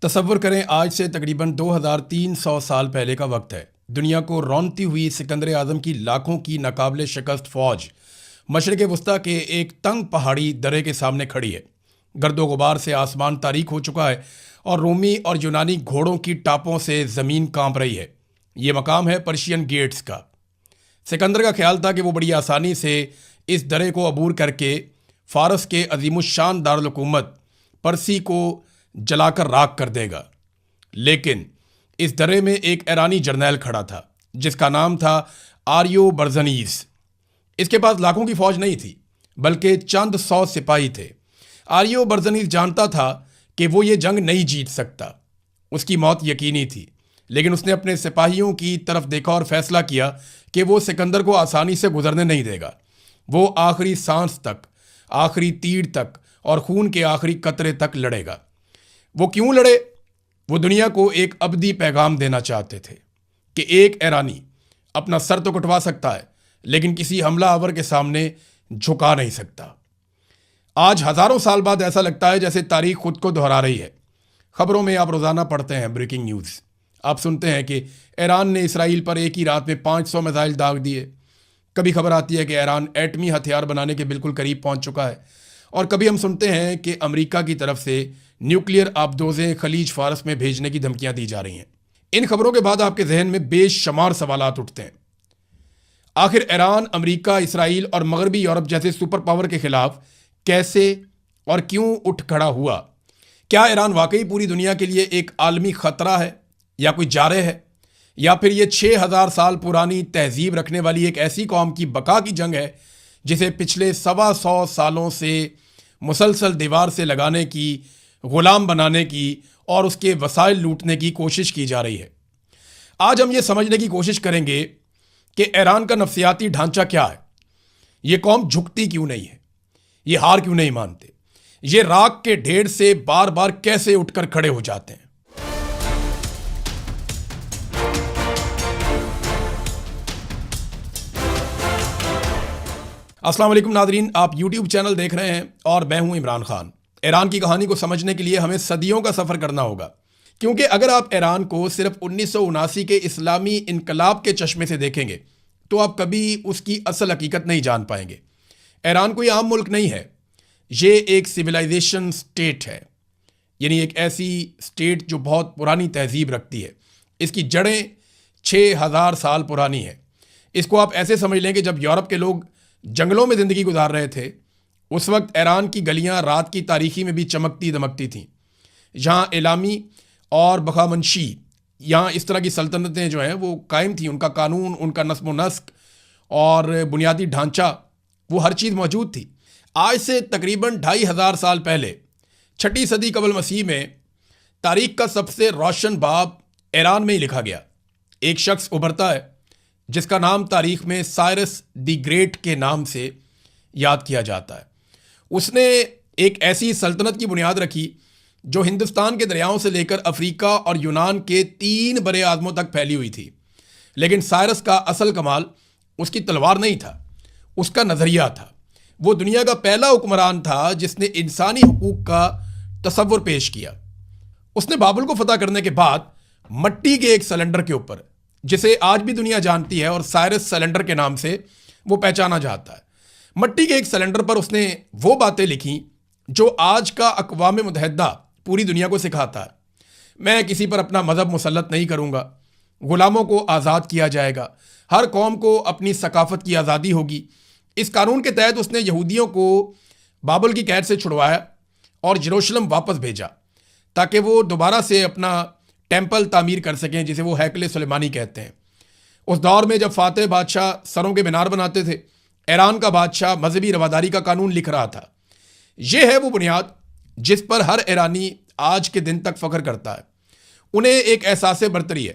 تصور کریں آج سے تقریباً 2300 سال پہلے کا وقت ہے۔ دنیا کو رونتی ہوئی سکندر اعظم کی لاکھوں کی ناقابل شکست فوج مشرق وسطیٰ کے ایک تنگ پہاڑی درے کے سامنے کھڑی ہے۔ گرد و غبار سے آسمان تاریک ہو چکا ہے اور رومی اور یونانی گھوڑوں کی ٹاپوں سے زمین کانپ رہی ہے۔ یہ مقام ہے پرشین گیٹس کا۔ سکندر کا خیال تھا کہ وہ بڑی آسانی سے اس درے کو عبور کر کے فارس کے عظیم الشان دارالحکومت پرسی کو جلا کر راکھ کر دے گا، لیکن اس درے میں ایک ایرانی جرنیل کھڑا تھا جس کا نام تھا آریو برزنیز۔ اس کے پاس لاکھوں کی فوج نہیں تھی بلکہ چند سو سپاہی تھے۔ آریو برزنیز جانتا تھا کہ وہ یہ جنگ نہیں جیت سکتا، اس کی موت یقینی تھی، لیکن اس نے اپنے سپاہیوں کی طرف دیکھا اور فیصلہ کیا کہ وہ سکندر کو آسانی سے گزرنے نہیں دے گا۔ وہ آخری سانس تک، آخری تیر تک اور خون کے آخری قطرے تک لڑے گا۔ وہ کیوں لڑے؟ وہ دنیا کو ایک ابدی پیغام دینا چاہتے تھے کہ ایک ایرانی اپنا سر تو کٹوا سکتا ہے لیکن کسی حملہ آور کے سامنے جھکا نہیں سکتا۔ آج ہزاروں سال بعد ایسا لگتا ہے جیسے تاریخ خود کو دہرا رہی ہے۔ خبروں میں آپ روزانہ پڑھتے ہیں بریکنگ نیوز، آپ سنتے ہیں کہ ایران نے اسرائیل پر ایک ہی رات میں 500 میزائل داغ دیے۔ کبھی خبر آتی ہے کہ ایران ایٹمی ہتھیار بنانے کے بالکل قریب پہنچ چکا ہے، اور کبھی ہم سنتے ہیں کہ امریکہ کی طرف سے نیوکلیئر آبدوزیں خلیج فارس میں بھیجنے کی دھمکیاں دی جا رہی ہیں۔ ان خبروں کے بعد آپ کے ذہن میں بے شمار سوالات اٹھتے ہیں۔ آخر ایران، امریکہ، اسرائیل اور مغربی یورپ جیسے سپر پاور کے خلاف کیسے اور کیوں اٹھ کھڑا ہوا؟ کیا ایران واقعی پوری دنیا کے لیے ایک عالمی خطرہ ہے یا کوئی جارح ہے، یا پھر یہ 6000 سال پرانی تہذیب رکھنے والی ایک ایسی قوم کی بقا کی جنگ ہے جسے پچھلے 125 سالوں سے مسلسل دیوار سے لگانے کی، غلام بنانے کی اور اس کے وسائل لوٹنے کی کوشش کی جا رہی ہے؟ آج ہم یہ سمجھنے کی کوشش کریں گے کہ ایران کا نفسیاتی ڈھانچہ کیا ہے، یہ قوم جھکتی کیوں نہیں ہے، یہ ہار کیوں نہیں مانتے، یہ راکھ کے ڈھیر سے بار بار کیسے اٹھ کر کھڑے ہو جاتے ہیں۔ السلام علیکم ناظرین، آپ یوٹیوب چینل دیکھ رہے ہیں اور میں ہوں عمران خان۔ ایران کی کہانی کو سمجھنے کے لیے ہمیں صدیوں کا سفر کرنا ہوگا، کیونکہ اگر آپ ایران کو صرف 1979 کے اسلامی انقلاب کے چشمے سے دیکھیں گے تو آپ کبھی اس کی اصل حقیقت نہیں جان پائیں گے۔ ایران کوئی عام ملک نہیں ہے، یہ ایک سویلائزیشن سٹیٹ ہے، یعنی ایک ایسی سٹیٹ جو بہت پرانی تہذیب رکھتی ہے۔ اس کی جڑیں 6000 سال پرانی ہیں۔ اس کو آپ ایسے سمجھ لیں کہ جب یورپ کے لوگ جنگلوں میں زندگی گزار رہے تھے، اس وقت ایران کی گلیاں رات کی تاریکی میں بھی چمکتی دمکتی تھیں۔ یہاں اعلامی اور بخامنشی، یہاں اس طرح کی سلطنتیں جو ہیں وہ قائم تھیں، ان کا قانون، ان کا نظم و نسق اور بنیادی ڈھانچہ، وہ ہر چیز موجود تھی۔ آج سے تقریباً 2500 سال پہلے 6 صدی قبل مسیح میں تاریخ کا سب سے روشن باب ایران میں ہی لکھا گیا۔ ایک شخص ابھرتا ہے جس کا نام تاریخ میں سائرس دی گریٹ کے نام سے یاد کیا جاتا ہے۔ اس نے ایک ایسی سلطنت کی بنیاد رکھی جو ہندوستان کے دریاؤں سے لے کر افریقہ اور یونان کے 3 بر اعظموں تک پھیلی ہوئی تھی۔ لیکن سائرس کا اصل کمال اس کی تلوار نہیں تھا، اس کا نظریہ تھا۔ وہ دنیا کا پہلا حکمران تھا جس نے انسانی حقوق کا تصور پیش کیا۔ اس نے بابل کو فتح کرنے کے بعد مٹی کے ایک سلنڈر کے اوپر، جسے آج بھی دنیا جانتی ہے اور سائرس سلنڈر کے نام سے وہ پہچانا جاتا ہے، مٹی کے ایک سلنڈر پر اس نے وہ باتیں لکھیں جو آج کا اقوام متحدہ پوری دنیا کو سکھاتا ہے۔ میں کسی پر اپنا مذہب مسلط نہیں کروں گا، غلاموں کو آزاد کیا جائے گا، ہر قوم کو اپنی ثقافت کی آزادی ہوگی۔ اس قانون کے تحت اس نے یہودیوں کو بابل کی قید سے چھڑوایا اور یروشلم واپس بھیجا تاکہ وہ دوبارہ سے اپنا ٹیمپل تعمیر کر سکیں، جسے وہ ہیکل سلیمانی کہتے ہیں۔ اس دور میں جب فاتح بادشاہ سروں کے مینار بناتے تھے، ایران کا بادشاہ مذہبی رواداری کا قانون لکھ رہا تھا۔ یہ ہے وہ بنیاد جس پر ہر ایرانی آج کے دن تک فخر کرتا ہے۔ انہیں ایک احساس برتری ہے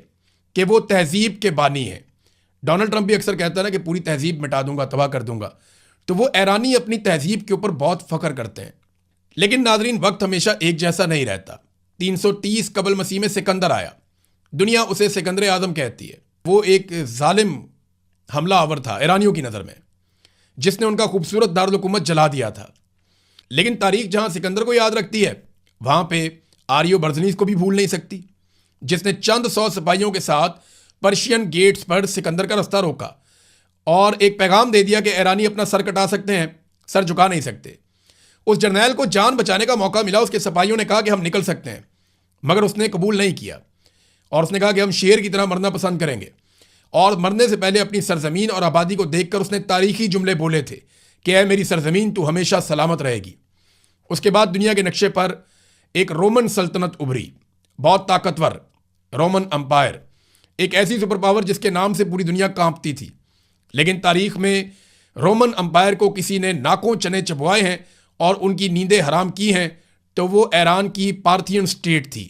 کہ وہ تہذیب کے بانی ہیں۔ ڈونلڈ ٹرمپ بھی اکثر کہتا ہے نا کہ پوری تہذیب مٹا دوں گا، تباہ کر دوں گا، تو وہ ایرانی اپنی تہذیب کے اوپر بہت فخر کرتے ہیں۔ لیکن ناظرین، وقت ہمیشہ ایک جیسا نہیں رہتا۔ 330 قبل مسیح میں سکندر آیا، دنیا اسے سکندر اعظم کہتی ہے۔ وہ ایک ظالم حملہ آور تھا ایرانیوں کی نظر میں، جس نے ان کا خوبصورت دارالحکومت جلا دیا تھا۔ لیکن تاریخ جہاں سکندر کو یاد رکھتی ہے، وہاں پہ آریو برزنیز کو بھی بھول نہیں سکتی، جس نے چند 100 سپاہیوں کے ساتھ پرشین گیٹس پر سکندر کا رستہ روکا اور ایک پیغام دے دیا کہ ایرانی اپنا سر کٹا سکتے ہیں، سر جھکا نہیں سکتے۔ اس جرنیل کو جان بچانے کا موقع ملا، اس کے سپاہیوں نے کہا کہ ہم نکل سکتے ہیں، مگر اس نے قبول نہیں کیا اور اس نے کہا کہ ہم شیر کی طرح مرنا پسند کریں گے، اور مرنے سے پہلے اپنی سرزمین اور آبادی کو دیکھ کر اس نے تاریخی جملے بولے تھے کہ اے میری سرزمین تو ہمیشہ سلامت رہے گی۔ اس کے بعد دنیا کے نقشے پر ایک رومن سلطنت ابھری، بہت طاقتور رومن امپائر، ایک ایسی سپر پاور جس کے نام سے پوری دنیا کانپتی تھی۔ لیکن تاریخ میں رومن امپائر کو کسی نے ناکوں چنے چبوائے ہیں اور ان کی نیندیں حرام کی ہیں تو وہ ایران کی پارتھین سٹیٹ تھی،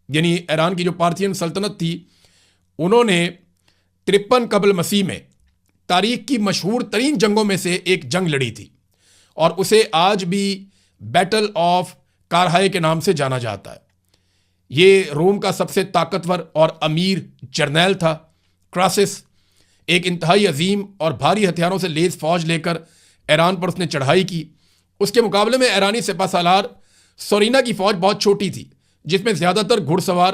یعنی ایران کی جو پارتھین سلطنت تھی، انہوں نے 53 قبل مسیح میں تاریخ کی مشہور ترین جنگوں میں سے ایک جنگ لڑی تھی، اور اسے آج بھی بیٹل آف کارہائے کے نام سے جانا جاتا ہے۔ یہ روم کا سب سے طاقتور اور امیر جرنیل تھا۔ کراسس ایک انتہائی عظیم اور بھاری ہتھیاروں سے لیس فوج لے کر ایران پر اس نے چڑھائی کی۔ اس کے مقابلے میں ایرانی سپہ سالار سورینا کی فوج بہت چھوٹی تھی، جس میں زیادہ تر گھڑ سوار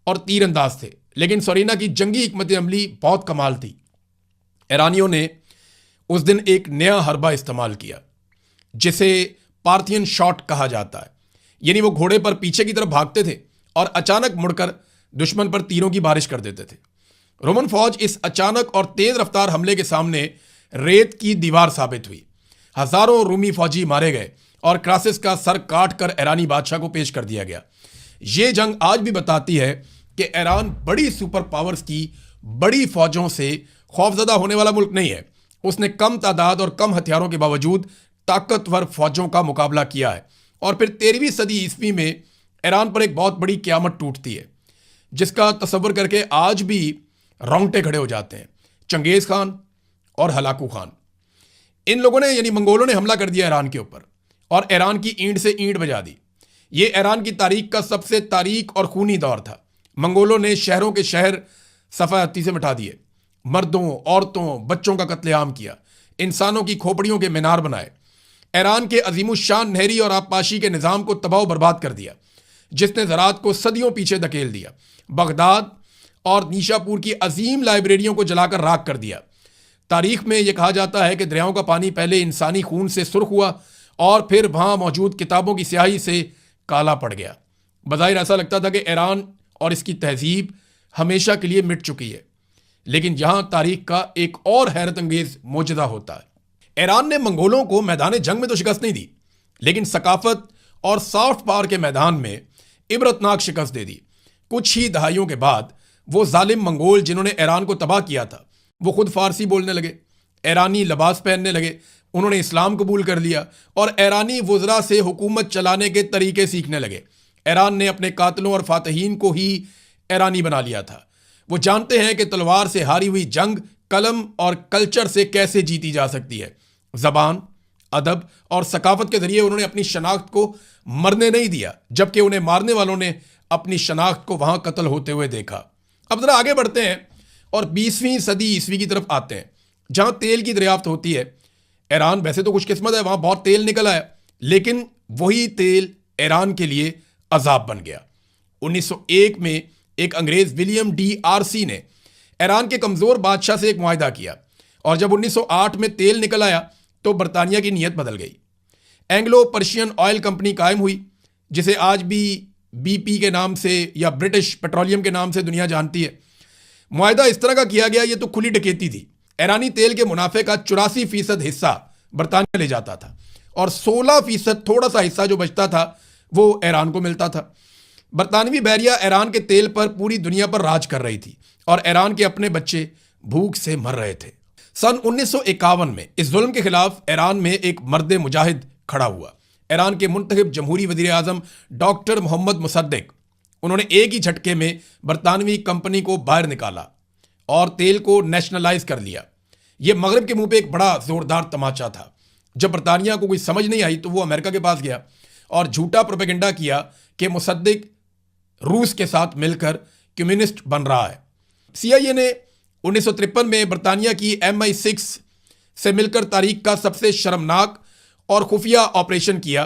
اور تیر انداز تھے، لیکن سورینا کی جنگی حکمت عملی بہت کمال تھی۔ ایرانیوں نے اس دن ایک نیا حربہ استعمال کیا جسے پارتھین شاٹ کہا جاتا ہے، یعنی وہ گھوڑے پر پیچھے کی طرف بھاگتے تھے اور اچانک مڑ کر دشمن پر تیروں کی بارش کر دیتے تھے۔ رومن فوج اس اچانک اور تیز رفتار حملے کے سامنے ریت کی دیوار ثابت ہوئی۔ ہزاروں رومی فوجی مارے گئے اور کراسس کا سر کاٹ کر ایرانی بادشاہ کو پیش کر دیا گیا۔ یہ جنگ آج بھی بتاتی ہے کہ ایران بڑی سپر پاورز کی بڑی فوجوں سے خوفزدہ ہونے والا ملک نہیں ہے۔ اس نے کم تعداد اور کم ہتھیاروں کے باوجود طاقتور فوجوں کا مقابلہ کیا ہے، اور پھر 13ویں صدی عیسوی میں ایران پر ایک بہت بڑی قیامت ٹوٹتی ہے جس کا تصور کر کے آج بھی رونگٹے کھڑے ہو جاتے ہیں۔ چنگیز خان اور ہلاکو خان، ان لوگوں نے یعنی منگولوں نے حملہ کر دیا ایران کے اوپر اور ایران کی اینٹ سے اینٹ بجا دی۔ یہ ایران کی تاریخ کا سب سے تاریک اور خونی دور تھا۔ منگولوں نے شہروں کے شہر صفحہ ہستی سے مٹا دیے، مردوں، عورتوں، بچوں کا قتل عام کیا، انسانوں کی کھوپڑیوں کے مینار بنائے، ایران کے عظیم الشان نہری اور آبپاشی کے نظام کو تباہ و برباد کر دیا، جس نے زراعت کو صدیوں پیچھے دھکیل دیا، بغداد اور نیشا پور کی عظیم لائبریریوں کو جلا کر راکھ کر دیا۔ تاریخ میں یہ کہا جاتا ہے کہ دریاؤں کا پانی پہلے انسانی خون سے سرخ ہوا اور پھر وہاں موجود کتابوں کی سیاہی سے کالا پڑ گیا۔ بظاہر ایسا لگتا تھا کہ ایران اور اس کی تہذیب ہمیشہ کے لیے مٹ چکی ہے، لیکن یہاں تاریخ کا ایک اور حیرت انگیز معجزہ ہوتا ہے۔ ایران نے منگولوں کو میدان جنگ میں تو شکست نہیں دی، لیکن ثقافت اور سافٹ پاور کے میدان میں عبرتناک شکست دے دی۔ کچھ ہی دہائیوں کے بعد وہ ظالم منگول جنہوں نے ایران کو تباہ کیا تھا، وہ خود فارسی بولنے لگے، ایرانی لباس پہننے لگے، انہوں نے اسلام قبول کر لیا اور ایرانی وزراء سے حکومت چلانے کے طریقے سیکھنے لگے۔ ایران نے اپنے قاتلوں اور فاتحین کو ہی ایرانی بنا لیا تھا۔ وہ جانتے ہیں کہ تلوار سے ہاری ہوئی جنگ قلم اور کلچر سے کیسے جیتی جا سکتی ہے۔ زبان، ادب اور ثقافت کے ذریعے انہوں نے اپنی شناخت کو مرنے نہیں دیا، جبکہ انہیں مارنے والوں نے اپنی شناخت کو وہاں قتل ہوتے ہوئے دیکھا۔ اب ذرا آگے بڑھتے ہیں اور 20ویں صدی عیسوی کی طرف آتے ہیں، جہاں تیل کی دریافت ہوتی ہے۔ ایران ویسے تو خوش قسمت ہے، وہاں بہت تیل نکل آیا، لیکن وہی تیل ایران کے لیے عذاب بن گیا۔ 1901 میں ایک انگریز ولیم ڈی آرسی نے ایران کے کمزور بادشاہ سے ایک معاہدہ کیا، اور جب 1908 میں تیل نکل آیا تو برطانیہ کی نیت بدل گئی۔ اینگلو پرشین آئل کمپنی قائم ہوئی، جسے آج بھی بی پی کے نام سے یا برٹش پیٹرولیم کے نام سے دنیا جانتی ہے۔ معاہدہ اس طرح کا کیا گیا، یہ تو کھلی ڈکیتی تھی۔ ایرانی تیل کے منافع کا 84% حصہ برطانیہ لے جاتا تھا، اور 16% تھوڑا سا حصہ جو بچتا تھا وہ ایران کو ملتا تھا۔ برطانوی بحریہ ایران کے تیل پر پوری دنیا پر راج کر رہی تھی، اور ایران کے اپنے بچے بھوک سے مر رہے تھے۔ سن 1951 میں اس ظلم کے خلاف ایران میں ایک مرد مجاہد کھڑا ہوا، ایران کے منتخب جمہوری وزیر اعظم ڈاکٹر محمد مصدق۔ انہوں نے ایک ہی جھٹکے میں برطانوی کمپنی کو باہر نکالا اور تیل کو نیشنلائز کر لیا۔ یہ مغرب کے منہ پہ ایک بڑا زوردار تماچا تھا۔ جب برطانیہ کو کوئی سمجھ نہیں آئی تو وہ امریکہ کے پاس گیا اور جھوٹا پروپیگنڈا کیا کہ مصدق روس کے ساتھ مل کر کمیونسٹ بن رہا ہے۔ CIA نے 1953 میں برطانیہ کی MI6 سے مل کر تاریخ کا سب سے شرمناک اور خفیہ آپریشن کیا،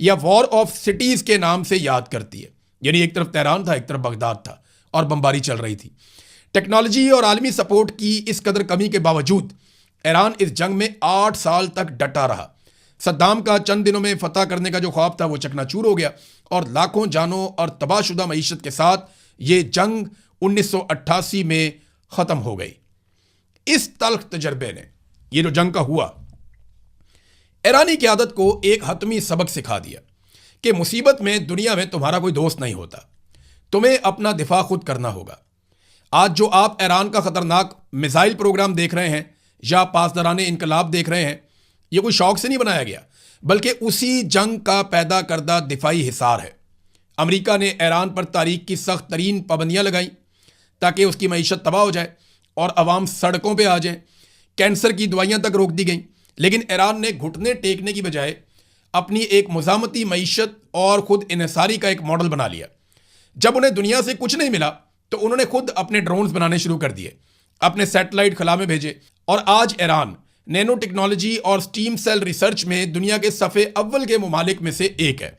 یا وار آف سٹیز کے نام سے یاد کرتی ہے. یعنی ایک طرف تہران تھا، ایک طرف بغداد تھا اور بمباری چل رہی تھی. ٹیکنالوجی اور عالمی سپورٹ کی اس قدر کمی کے باوجود ایران اس جنگ میں 8 سال تک ڈٹا رہا. صدام کا چند دنوں میں فتح کرنے کا جو خواب تھا وہ چکنا چور ہو گیا اور لاکھوں جانوں اور تباہ شدہ معیشت کے ساتھ یہ جنگ 1988 میں ختم ہو گئی. اس تلخ تجربے نے، یہ جو جنگ کا ہوا، ایرانی قیادت کو ایک حتمی سبق سکھا دیا کہ مصیبت میں دنیا میں تمہارا کوئی دوست نہیں ہوتا، تمہیں اپنا دفاع خود کرنا ہوگا. آج جو آپ ایران کا خطرناک میزائل پروگرام دیکھ رہے ہیں یا پاسداران انقلاب دیکھ رہے ہیں، یہ کوئی شوق سے نہیں بنایا گیا، بلکہ اسی جنگ کا پیدا کردہ دفاعی حصار ہے. امریکہ نے ایران پر تاریخ کی سخت ترین پابندیاں لگائیں تاکہ اس کی معیشت تباہ ہو جائے اور عوام سڑکوں پہ آ جائیں. کینسر کی دوائیاں تک روک دی گئیں، لیکن ایران نے گھٹنے ٹیکنے کی بجائے اپنی ایک مزاحمتی معیشت اور خود انحصاری کا ایک ماڈل بنا لیا. جب انہیں دنیا سے کچھ نہیں ملا تو انہوں نے خود اپنے ڈرونز بنانے شروع کر دیے، اپنے سیٹلائٹ خلا میں بھیجے، اور آج ایران نینو ٹیکنالوجی اور سٹیم سیل ریسرچ میں دنیا کے صفحے اول کے ممالک میں سے ایک ہے.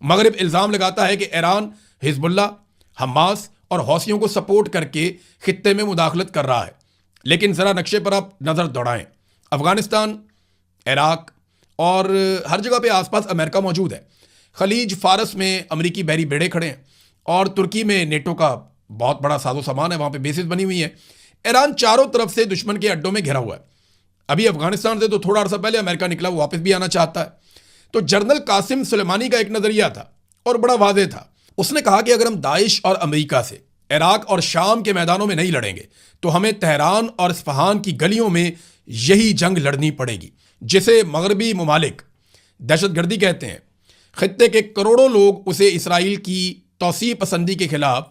مغرب الزام لگاتا ہے کہ ایران حزب اللہ، حماس اور حوثیوں کو سپورٹ کر کے خطے میں مداخلت کر رہا ہے. لیکن ذرا نقشے پر آپ نظر دوڑائیں، افغانستان، عراق اور ہر جگہ پہ آس پاس امریکہ موجود ہے. خلیج فارس میں امریکی بحری بیڑے کھڑے ہیں اور ترکی میں نیٹو کا بہت بڑا ساز و سامان ہے، وہاں پہ بیسز بنی ہوئی ہیں. ایران چاروں طرف سے دشمن کے اڈوں میں گھرا ہوا ہے. ابھی افغانستان سے تو تھوڑا عرصہ پہلے امریکہ نکلا، وہ واپس بھی آنا چاہتا ہے. تو جنرل قاسم سلیمانی کا ایک نظریہ تھا اور بڑا واضح تھا. اس نے کہا کہ اگر ہم داعش اور امریکہ سے عراق اور شام کے میدانوں میں نہیں لڑیں گے تو ہمیں تہران اور اصفہان کی گلیوں میں یہی جنگ لڑنی پڑے گی، جسے مغربی ممالک دہشت گردی کہتے ہیں. خطے کے کروڑوں لوگ اسے اسرائیل کی توسیع پسندی کے خلاف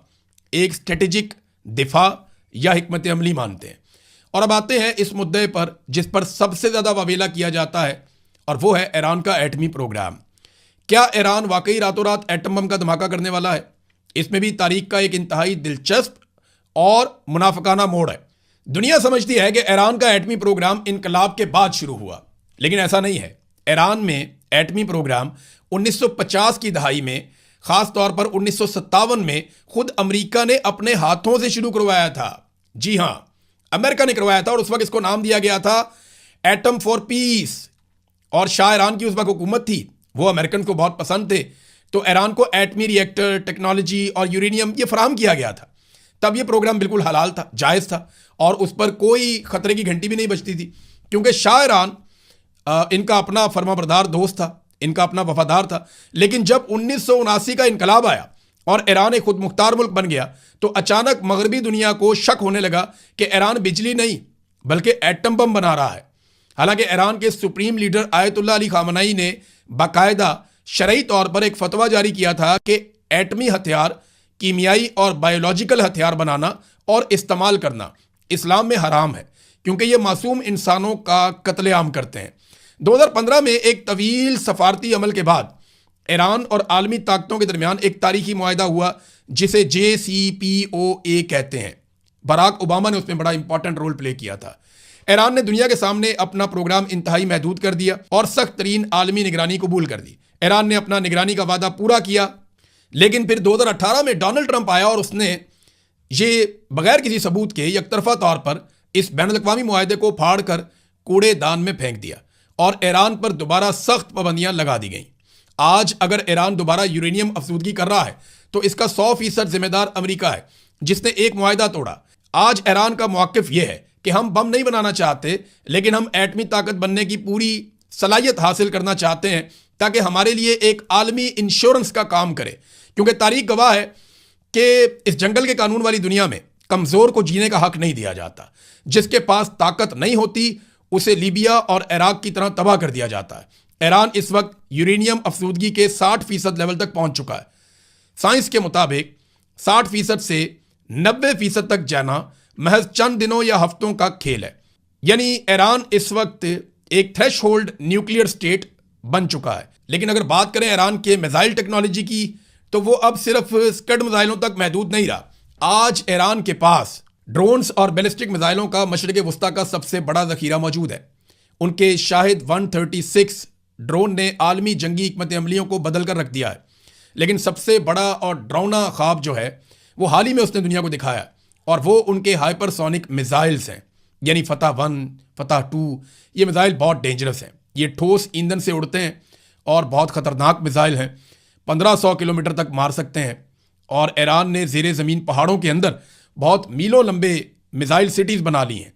ایک اسٹریٹجک دفاع یا حکمت عملی مانتے ہیں. اور اب آتے ہیں اس مدعے پر جس پر سب سے زیادہ واویلا کیا جاتا ہے، اور وہ ہے ایران کا ایٹمی پروگرام. کیا ایران واقعی راتوں رات ایٹم بم کا دھماکہ کرنے والا ہے؟ اس میں بھی تاریخ کا ایک انتہائی دلچسپ اور منافقانہ موڑ ہے. دنیا سمجھتی ہے کہ ایران کا ایٹمی پروگرام انقلاب کے بعد شروع ہوا، لیکن ایسا نہیں ہے. ایران میں ایٹمی پروگرام 1950 کی دہائی میں، خاص طور پر 1957 میں خود امریکہ نے اپنے ہاتھوں سے شروع کروایا تھا. جی ہاں، امریکہ نے کروایا تھا، اور اس وقت اس کو نام دیا گیا تھا ایٹم فار پیس. اور شاہ ایران کی اس وقت حکومت تھی، وہ امریکن کو بہت پسند تھے، تو ایران کو ایٹمی ری ایکٹر، ٹیکنالوجی اور یورینیم یہ فراہم کیا گیا تھا. تب یہ پروگرام بالکل حلال تھا، جائز تھا، اور اس پر کوئی خطرے کی گھنٹی بھی نہیں بجتی تھی، کیونکہ شاہ ایران ان کا اپنا فرما بردار دوست تھا، ان کا اپنا وفادار تھا. لیکن جب 1979 کا انقلاب آیا اور ایران ایک خود مختار ملک بن گیا تو اچانک مغربی دنیا کو شک ہونے لگا کہ ایران بجلی نہیں بلکہ ایٹم بم بنا رہا ہے. حالانکہ ایران کے سپریم لیڈر آیت اللہ علی خامنائی نے باقاعدہ شرعی طور پر ایک فتویٰ جاری کیا تھا کہ ایٹمی ہتھیار، کیمیائی اور بایولوجیکل ہتھیار بنانا اور استعمال کرنا اسلام میں حرام ہے، کیونکہ یہ معصوم انسانوں کا قتل عام کرتے ہیں. 2015 میں ایک طویل سفارتی عمل کے بعد ایران اور عالمی طاقتوں کے درمیان ایک تاریخی معاہدہ ہوا جسے JCPOA کہتے ہیں. براک اوباما نے اس میں بڑا امپورٹنٹ رول پلے کیا تھا. ایران نے دنیا کے سامنے اپنا پروگرام انتہائی محدود کر دیا اور سخت ترین عالمی نگرانی قبول کر دی. ایران نے اپنا نگرانی کا وعدہ پورا کیا، لیکن پھر 2018 میں ڈونلڈ ٹرمپ آیا اور اس نے یہ بغیر کسی ثبوت کے یک طرفہ طور پر اس بین الاقوامی معاہدے کو پھاڑ کر کوڑے دان میں پھینک دیا اور ایران پر دوبارہ سخت پابندیاں لگا دی گئیں. آج اگر ایران دوبارہ یورینیم افزودگی کر رہا ہے تو اس کا 100% ذمہ دار امریکہ ہے، جس نے ایک معاہدہ توڑا. آج ایران کا موقف یہ ہے کہ ہم بم نہیں بنانا چاہتے، لیکن ہم ایٹمی طاقت بننے کی پوری صلاحیت حاصل کرنا چاہتے ہیں تاکہ ہمارے لیے ایک عالمی انشورنس کا کام کرے. کیونکہ تاریخ گواہ ہے کہ اس جنگل کے قانون والی دنیا میں کمزور کو جینے کا حق نہیں دیا جاتا. جس کے پاس طاقت نہیں ہوتی اسے لیبیا اور عراق کی طرح تباہ کر دیا جاتا ہے. ایران اس وقت یورینیم افزودگی کے 60% لیول تک پہنچ چکا ہے. سائنس کے مطابق 60% سے 90% تک جانا محض چند دنوں یا ہفتوں کا کھیل ہے. یعنی ایران اس وقت ایک تھریش ہولڈ نیوکلیئر سٹیٹ بن چکا ہے. لیکن اگر بات کریں ایران کے میزائل ٹیکنالوجی کی تو وہ اب صرف اسکڈ میزائلوں تک محدود نہیں رہا. آج ایران کے پاس ڈرونز اور بیلسٹک میزائلوں کا مشرق وسطیٰ کا سب سے بڑا ذخیرہ موجود ہے. ان کے شاہد 136 ڈرون نے عالمی جنگی حکمت عملیوں کو بدل کر رکھ دیا ہے، لیکن سب سے بڑا اور ڈراؤنا خواب جو ہے وہ حال ہی میں اس نے دنیا کو دکھایا، اور وہ ان کے ہائپر سونک میزائلز ہیں، یعنی فتح 1، فتح 2۔ یہ میزائل بہت ڈینجرس ہیں، یہ ٹھوس ایندھن سے اڑتے ہیں اور بہت خطرناک میزائل ہیں، 1500 کلومیٹر تک مار سکتے ہیں، اور ایران نے زیر زمین پہاڑوں کے اندر بہت میلوں لمبے میزائل سٹیز بنا لی ہیں،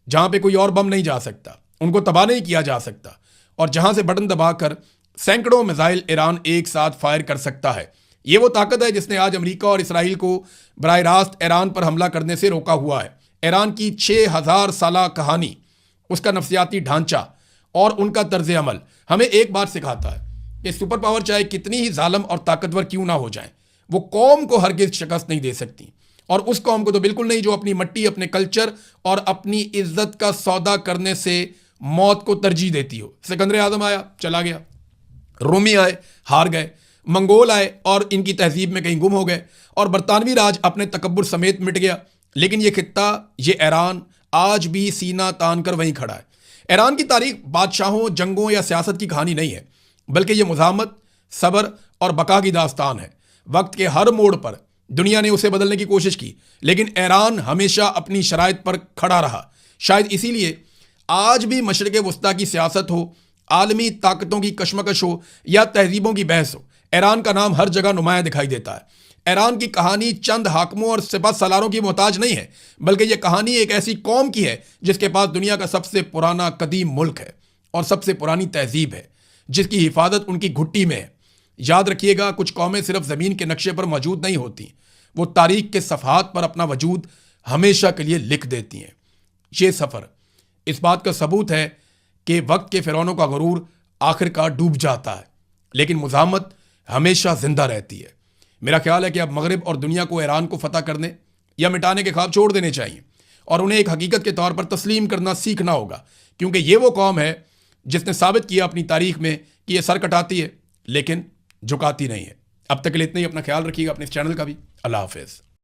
جہاں پہ کوئی اور بم نہیں جا سکتا، ان کو تباہ نہیں کیا جا سکتا، اور جہاں سے بٹن دبا کر سینکڑوں میزائل ایران ایک ساتھ فائر کر سکتا ہے۔ یہ وہ طاقت ہے جس نے آج امریکہ اور اسرائیل کو براہ راست ایران پر حملہ کرنے سے روکا ہوا ہے۔ ایران کی 6000 سالہ کہانی، اس کا نفسیاتی ڈھانچہ اور ان کا طرز عمل ہمیں ایک بات سکھاتا ہے کہ سپر پاور چاہے کتنی ہی ظالم اور طاقتور کیوں نہ ہو جائیں، وہ قوم کو ہرگز شکست نہیں دے سکتی، اور اس قوم کو تو بالکل نہیں جو اپنی مٹی، اپنے کلچر اور اپنی عزت کا سودا کرنے سے موت کو ترجیح دیتی ہو۔ سکندر اعظم آیا، چلا گیا، رومی آئے، ہار گئے، منگول آئے اور ان کی تہذیب میں کہیں گم ہو گئے، اور برطانوی راج اپنے تکبر سمیت مٹ گیا، لیکن یہ خطہ، یہ ایران آج بھی سینہ تان کر وہیں کھڑا ہے۔ ایران کی تاریخ بادشاہوں، جنگوں یا سیاست کی کہانی نہیں ہے، بلکہ یہ مزاحمت، صبر اور بقا کی داستان ہے۔ وقت کے ہر موڑ پر دنیا نے اسے بدلنے کی کوشش کی، لیکن ایران ہمیشہ اپنی شرائط پر کھڑا رہا۔ شاید اسی لیے آج بھی مشرق وسطیٰ کی سیاست ہو، عالمی طاقتوں کی کشمکش ہو یا تہذیبوں کی بحث ہو، ایران کا نام ہر جگہ نمایاں دکھائی دیتا ہے۔ ایران کی کہانی چند حاکموں اور سپہ سالاروں کی محتاج نہیں ہے، بلکہ یہ کہانی ایک ایسی قوم کی ہے جس کے پاس دنیا کا سب سے پرانا قدیم ملک ہے اور سب سے پرانی تہذیب ہے، جس کی حفاظت ان کی گھٹی میں ہے۔ یاد رکھیے گا، کچھ قومیں صرف زمین کے نقشے پر موجود نہیں ہوتی، وہ تاریخ کے صفحات پر اپنا وجود ہمیشہ کے لیے لکھ دیتی ہیں۔ یہ سفر اس بات کا ثبوت ہے کہ وقت کے فرعونوں کا غرور آخر کار ڈوب جاتا ہے، لیکن مزاحمت ہمیشہ زندہ رہتی ہے۔ میرا خیال ہے کہ اب مغرب اور دنیا کو ایران کو فتح کرنے یا مٹانے کے خواب چھوڑ دینے چاہیے، اور انہیں ایک حقیقت کے طور پر تسلیم کرنا سیکھنا ہوگا، کیونکہ یہ وہ قوم ہے جس نے ثابت کیا اپنی تاریخ میں کہ یہ سر کٹاتی ہے لیکن جھکاتی نہیں ہے۔ اب تک کے لیے اتنا ہی، اپنا خیال رکھیے گا، اپنے اس چینل کا بھی۔ اللہ حافظ۔